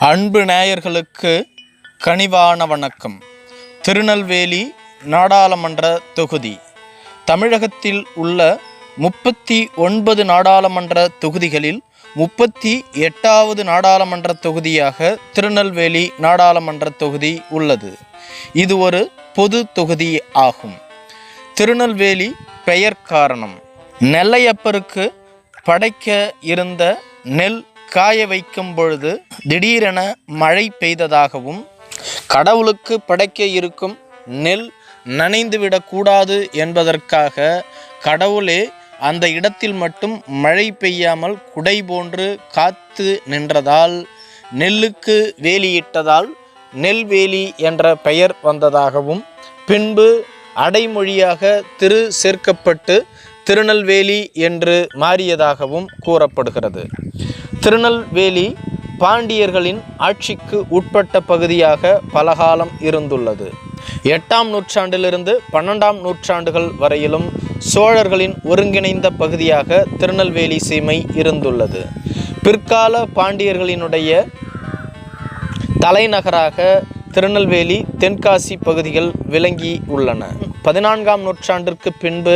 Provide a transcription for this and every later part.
அன்பு நேயர்களுக்கு கனிவான வணக்கம். திருநெல்வேலி நாடாளுமன்ற தொகுதி தமிழகத்தில் உள்ள 39 நாடாளுமன்ற தொகுதிகளில் 38வது நாடாளுமன்ற தொகுதியாக திருநெல்வேலி நாடாளுமன்ற தொகுதி உள்ளது. இது ஒரு பொது தொகுதி ஆகும். திருநெல்வேலி பெயர் காரணம், நெல்லையப்பருக்கு படைக்க இருந்த நெல் காய வைக்கும் பொழுது திடீரென மழை பெய்ததாகவும், கடவுளுக்கு படைக்க இருக்கும் நெல் நனைந்துவிடக்கூடாது என்பதற்காக கடவுளே அந்த இடத்தில் மட்டும் மழை பெய்யாமல் குடை போன்று காத்து நின்றதால் நெல்லுக்கு வேலியிட்டதால் நெல்வேலி என்ற பெயர் வந்ததாகவும், பின்பு அடைமொழியாக திரு சேர்க்கப்பட்டு திருநெல்வேலி என்று மாறியதாகவும் கூறப்படுகிறது. திருநெல்வேலி பாண்டியர்களின் ஆட்சிக்கு உட்பட்ட பகுதியாக பலகாலம் இருந்துள்ளது. 8ஆம் நூற்றாண்டிலிருந்து 12ஆம் நூற்றாண்டுகள் வரையிலும் சோழர்களின் ஒருங்கிணைந்த பகுதியாக திருநெல்வேலி சீமை இருந்துள்ளது. பிற்கால பாண்டியர்களினுடைய தலைநகராக திருநெல்வேலி தென்காசி பகுதிகள் விளங்கி உள்ளன. 14ஆம் நூற்றாண்டிற்கு பின்பு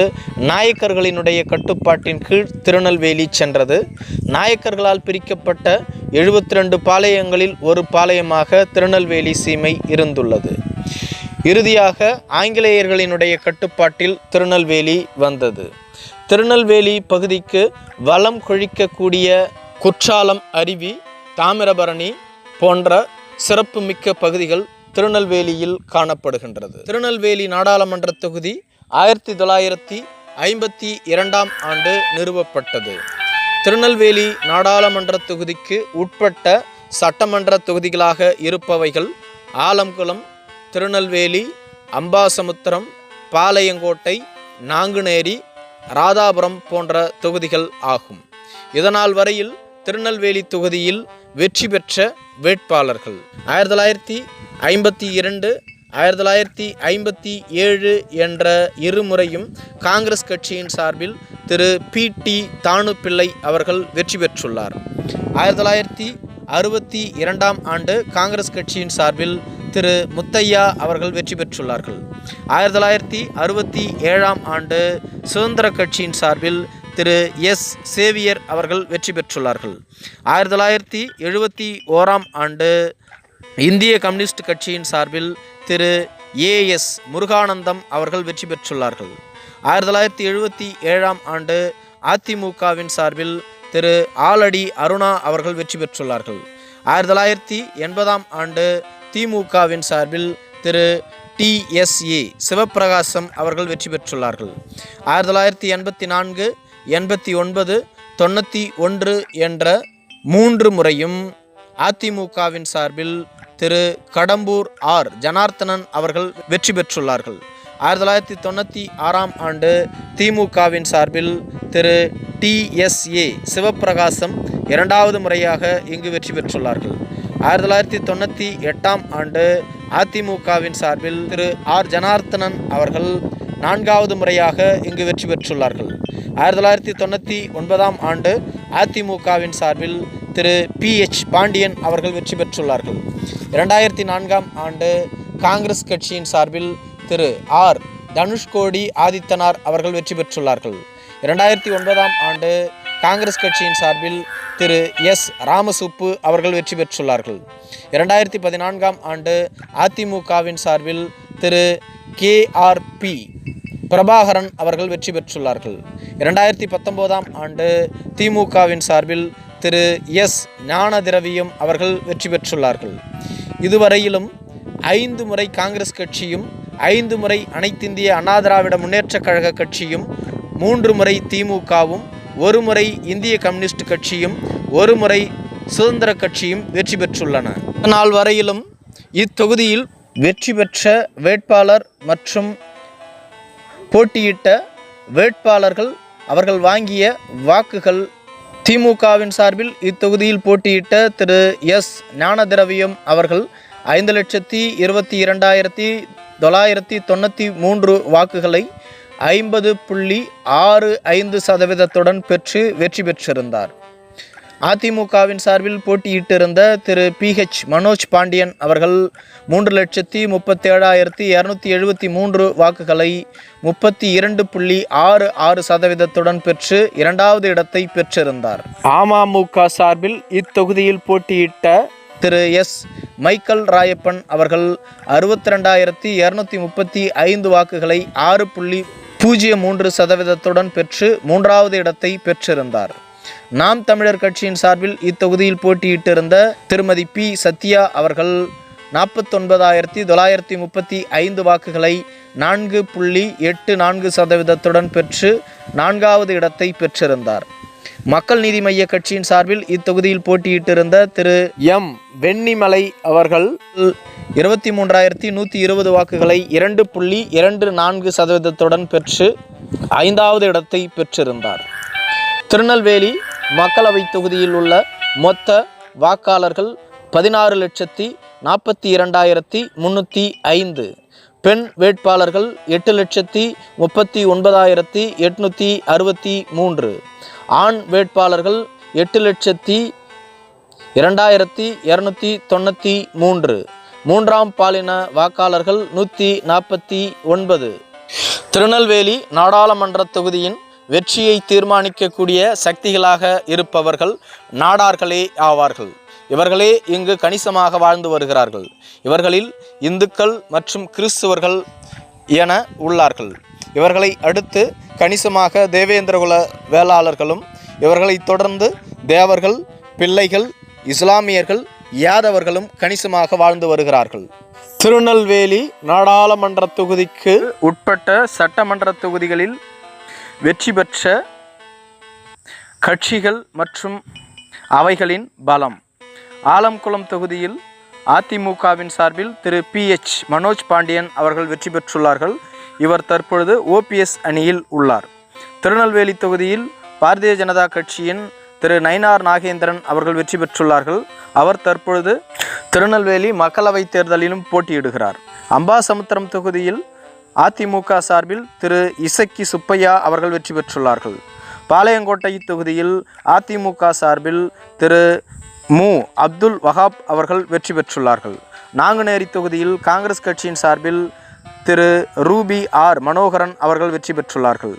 நாயக்கர்களினுடைய கட்டுப்பாட்டின் கீழ் திருநெல்வேலி சென்றது. நாயக்கர்களால் பிரிக்கப்பட்ட 72 பாளையங்களில் ஒரு பாளையமாக திருநெல்வேலி சீமை இருந்துள்ளது. இறுதியாக ஆங்கிலேயர்களினுடைய கட்டுப்பாட்டில் திருநெல்வேலி வந்தது. திருநெல்வேலி பகுதிக்கு வளம் கொழிக்கக்கூடிய குற்றாலம் அருவி, தாமிரபரணி போன்ற சிறப்புமிக்க பகுதிகள் திருநெல்வேலியில் காணப்படுகின்றது. திருநெல்வேலி நாடாளுமன்ற தொகுதி 1952ஆம் ஆண்டு நிறுவப்பட்டது. திருநெல்வேலி நாடாளுமன்ற தொகுதிக்கு உட்பட்ட சட்டமன்ற தொகுதிகளாக இருப்பவைகள் ஆலங்குளம், திருநெல்வேலி, அம்பாசமுத்திரம், பாளையங்கோட்டை, நாங்குநேரி, ராதாபுரம் போன்ற தொகுதிகள் ஆகும். இதனால் வரையில் திருநெல்வேலி தொகுதியில் வெற்றி பெற்ற வேட்பாளர்கள் 1952, 1957 என்ற இருமுறையும் காங்கிரஸ் கட்சியின் சார்பில் திரு பி.டி. தாணுபிள்ளை அவர்கள் வெற்றி பெற்றுள்ளார். 1962ஆம் ஆண்டு காங்கிரஸ் கட்சியின் சார்பில் திரு முத்தையா அவர்கள் வெற்றி பெற்றுள்ளார்கள். 1967ஆம் ஆண்டு சுதந்திர கட்சியின் சார்பில் திரு எஸ். சேவியர் அவர்கள் வெற்றி பெற்றுள்ளார்கள். 1971ஆம் ஆண்டு இந்திய கம்யூனிஸ்ட் கட்சியின் சார்பில் திரு ஏ.எஸ். முருகானந்தம் அவர்கள் வெற்றி பெற்றுள்ளார்கள். 1977ஆம் ஆண்டு அதிமுகவின் சார்பில் திரு ஆலடி அருணா அவர்கள் வெற்றி பெற்றுள்ளார்கள். 1980ஆம் ஆண்டு திமுகவின் சார்பில் திரு டி.எஸ்.ஏ. சிவப்பிரகாசம் அவர்கள் வெற்றி பெற்றுள்ளார்கள். 1984, 89, 91 என்ற 3 முறையும் அதிமுகவின் சார்பில் திரு கடம்பூர் ஆர். ஜனார்த்தனன் அவர்கள் வெற்றி பெற்றுள்ளார்கள். 1996ஆம் ஆண்டு திமுகவின் சார்பில் திரு டி.எஸ்.ஏ. சிவப்பிரகாசம் 2வது முறையாக இங்கு வெற்றி பெற்றுள்ளார்கள். 1998ஆம் ஆண்டு அதிமுகவின் சார்பில் திரு ஆர். ஜனார்த்தனன் அவர்கள் 4வது முறையாக இங்கு வெற்றி பெற்றுள்ளார்கள். 1999ஆம் ஆண்டு அதிமுகவின் சார்பில் திரு பி.எச். பாண்டியன் அவர்கள் வெற்றி பெற்றுள்ளார்கள். 2004ஆம் ஆண்டு காங்கிரஸ் கட்சியின் சார்பில் திரு ஆர். தனுஷ்கோடி ஆதித்தனார் அவர்கள் வெற்றி பெற்றுள்ளார்கள். 2009ஆம் ஆண்டு காங்கிரஸ் கட்சியின் சார்பில் திரு எஸ். ராமசுப்பு அவர்கள் வெற்றி பெற்றுள்ளார்கள். 2014ஆம் ஆண்டு அதிமுகவின் சார்பில் திரு கே.ஆர்.பி. பிரபாகரன் அவர்கள் வெற்றி பெற்றுள்ளார்கள். 2019ஆம் ஆண்டு திமுகவின் சார்பில் திரு எஸ். ஞானதிரவியம் அவர்கள் வெற்றி பெற்றுள்ளார்கள். இதுவரையிலும் 5 முறை காங்கிரஸ் கட்சியும், 5 முறை அனைத்திந்திய அண்ணா திராவிட முன்னேற்றக் கழக கட்சியும், 3 முறை திமுகவும், 1 முறை இந்திய கம்யூனிஸ்ட் கட்சியும், 1 முறை சுதந்திர கட்சியும் வெற்றி பெற்றுள்ளன. நாள் வரையிலும் இத்தொகுதியில் வெற்றி பெற்ற வேட்பாளர் மற்றும் போட்டியிட்ட வேட்பாளர்கள் அவர்கள் வாங்கிய வாக்குகள்: திமுகவின் சார்பில் இத்தொகுதியில் போட்டியிட்ட திரு எஸ். ஞானதிரவியம் அவர்கள் 5,22,993 வாக்குகளை 50.65% பெற்று வெற்றி பெற்றிருந்தார். அதிமுகவின் சார்பில் போட்டியிட்டிருந்த திரு PH மனோஜ் பாண்டியன் அவர்கள் 3,37,273 வாக்குகளை 32.66% பெற்று இரண்டாவது இடத்தை பெற்றிருந்தார். அமமுக சார்பில் இத்தொகுதியில் போட்டியிட்ட திரு மைக்கேல் ராயப்பன் அவர்கள் 62,235 வாக்குகளை 6.03% பெற்று மூன்றாவது இடத்தை பெற்றிருந்தார். நாம் தமிழர் கட்சியின் சார்பில் இத்தொகுதியில் போட்டியிட்டிருந்த திருமதி P. சத்யா அவர்கள் 49,935 வாக்குகளை 4.84% பெற்று நான்காவது இடத்தை பெற்றிருந்தார். மக்கள் நீதி மய்ய கட்சியின் சார்பில் இத்தொகுதியில் போட்டியிட்டிருந்த திரு வெண்ணிமலை அவர்கள் 23,120 வாக்குகளை 2.24% பெற்று ஐந்தாவது இடத்தை பெற்றிருந்தார். திருநெல்வேலி மக்களவை தொகுதியில் உள்ள மொத்த வாக்காளர்கள் 16,42,305, பெண் வேட்பாளர்கள் 8,39,863, ஆண் வேட்பாளர்கள் 8,02,293, மூன்றாம் பாலின வாக்காளர்கள் 149. திருநெல்வேலி நாடாளுமன்ற தொகுதியின் வெற்றியை தீர்மானிக்கக்கூடிய சக்திகளாக இருப்பவர்கள் நாடார்களே ஆவார்கள். இவர்களே இங்கு கணிசமாக வாழ்ந்து வருகிறார்கள். இவர்களில் இந்துக்கள் மற்றும் கிறிஸ்துவர்கள் என உள்ளார்கள். இவர்களை அடுத்து கணிசமாக தேவேந்திரகுல வேளாளர்களும், இவர்களை தொடர்ந்து தேவர்கள், பிள்ளைகள், இஸ்லாமியர்கள், யாதவர்களும் கணிசமாக வாழ்ந்து வருகிறார்கள். திருநெல்வேலி நாடாளுமன்ற தொகுதிக்கு உட்பட்ட சட்டமன்ற தொகுதிகளில் வெற்றி பெற்ற கட்சிகள் மற்றும் அவைகளின் பலம். ஆலம்குளம் தொகுதியில் அதிமுகவின் சார்பில் திரு PH மனோஜ் பாண்டியன் அவர்கள் வெற்றி பெற்றுள்ளார்கள். இவர் தற்பொழுது OPS அணியில் உள்ளார். திருநெல்வேலி தொகுதியில் பாரதிய ஜனதா கட்சியின் திரு நயினார் நாகேந்திரன் அவர்கள் வெற்றி பெற்றுள்ளார்கள். அவர் தற்பொழுது திருநெல்வேலி மக்களவை தேர்தலிலும் போட்டியிடுகிறார். அம்பாசமுத்திரம் தொகுதியில் அதிமுக சார்பில் திரு இசக்கி சுப்பையா அவர்கள் வெற்றி பெற்றுள்ளார்கள். பாளையங்கோட்டை தொகுதியில் அதிமுக சார்பில் திரு மு. அப்துல் வஹாப் அவர்கள் வெற்றி பெற்றுள்ளார்கள். நாங்குநேரி தொகுதியில் காங்கிரஸ் கட்சியின் சார்பில் திரு ரூபி R. மனோகரன் அவர்கள் வெற்றி பெற்றுள்ளார்கள்.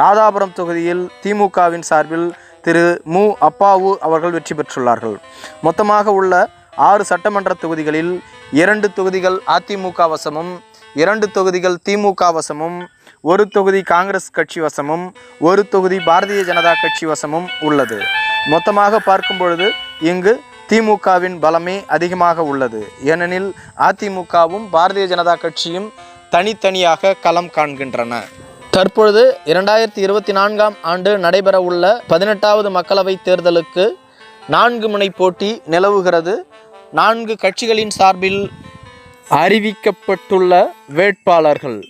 ராதாபுரம் தொகுதியில் திமுகவின் சார்பில் திரு மு. அப்பாவு அவர்கள் வெற்றி பெற்றுள்ளார்கள். மொத்தமாக உள்ள 6 சட்டமன்ற தொகுதிகளில் 2 தொகுதிகள் அதிமுக வசமும், 2 தொகுதிகள் திமுக வசமும், 1 தொகுதி காங்கிரஸ் கட்சி வசமும், 1 தொகுதி பாரதிய ஜனதா கட்சி வசமும் உள்ளது. மொத்தமாக பார்க்கும் பொழுது இங்கு திமுகவின் பலமே அதிகமாக உள்ளது. ஏனெனில் அதிமுகவும் பாரதிய ஜனதா கட்சியும் தனித்தனியாக களம் காண்கின்றன. தற்பொழுது 2024ஆம் ஆண்டு நடைபெற உள்ள 18வது மக்களவை தேர்தலுக்கு 4 முனை போட்டி நிலவுகிறது. 4 கட்சிகளின் சார்பில் அறிவிக்கப்பட்டுள்ள வேட்பாளர்கள்.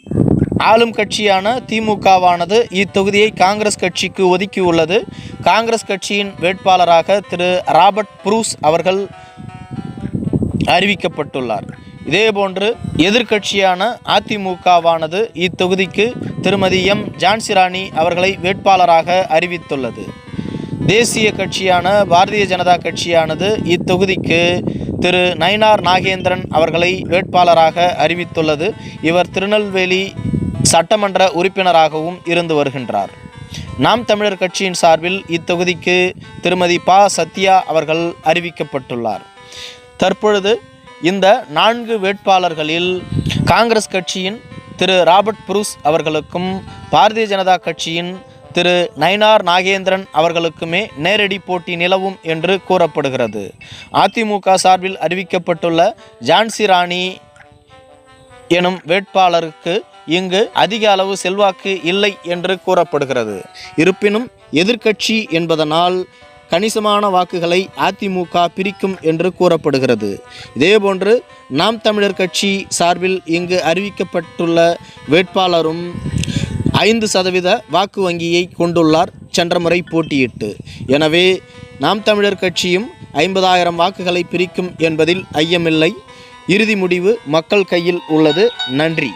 ஆளும் கட்சியான திமுகவானது இத்தொகுதியை காங்கிரஸ் கட்சிக்கு ஒதுக்கியுள்ளது. காங்கிரஸ் கட்சியின் வேட்பாளராக திரு ராபர்ட் புரூஸ் அவர்கள் அறிவிக்கப்பட்டுள்ளார். இதேபோன்று எதிர்க்கட்சியான அதிமுகவானது இத்தொகுதிக்கு திருமதி ஜான்சி ராணி அவர்களை வேட்பாளராக அறிவித்துள்ளது. தேசிய கட்சியான பாரதிய ஜனதா கட்சியானது இத்தொகுதிக்கு திரு நயினார் நாகேந்திரன் அவர்களை வேட்பாளராக அறிவித்துள்ளது. இவர் திருநெல்வேலி சட்டமன்ற உறுப்பினராகவும் இருந்து வருகின்றார். நாம் தமிழர் கட்சியின் சார்பில் இத்தொகுதிக்கு திருமதி ப. சத்யா அவர்கள் அறிவிக்கப்பட்டுள்ளார். தற்பொழுது இந்த 4 வேட்பாளர்களில் காங்கிரஸ் கட்சியின் திரு ராபர்ட் புரூஸ் அவர்களுக்கும், பாரதிய ஜனதா கட்சியின் திரு நயினார் நாகேந்திரன் அவர்களுக்குமே நேரடி போட்டி நிலவும் என்று கூறப்படுகிறது. அதிமுக சார்பில் அறிவிக்கப்பட்டுள்ள ஜான்சி ராணி எனும் வேட்பாளருக்கு இங்கு அதிக அளவு செல்வாக்கு இல்லை என்று கூறப்படுகிறது. இருப்பினும் எதிர்க்கட்சி என்பதனால் கணிசமான வாக்குகளை அதிமுக பிரிக்கும் என்று கூறப்படுகிறது. இதேபோன்று நாம் தமிழர் கட்சி சார்பில் இங்கு அறிவிக்கப்பட்டுள்ள வேட்பாளரும் 5% வாக்கு வங்கியை கொண்டுள்ளார் சென்ற முறை போட்டியிட்டு. எனவே நாம் தமிழர் கட்சியும் 50,000 வாக்குகளை பிரிக்கும் என்பதில் ஐயமில்லை. இறுதி முடிவு மக்கள் கையில் உள்ளது. நன்றி.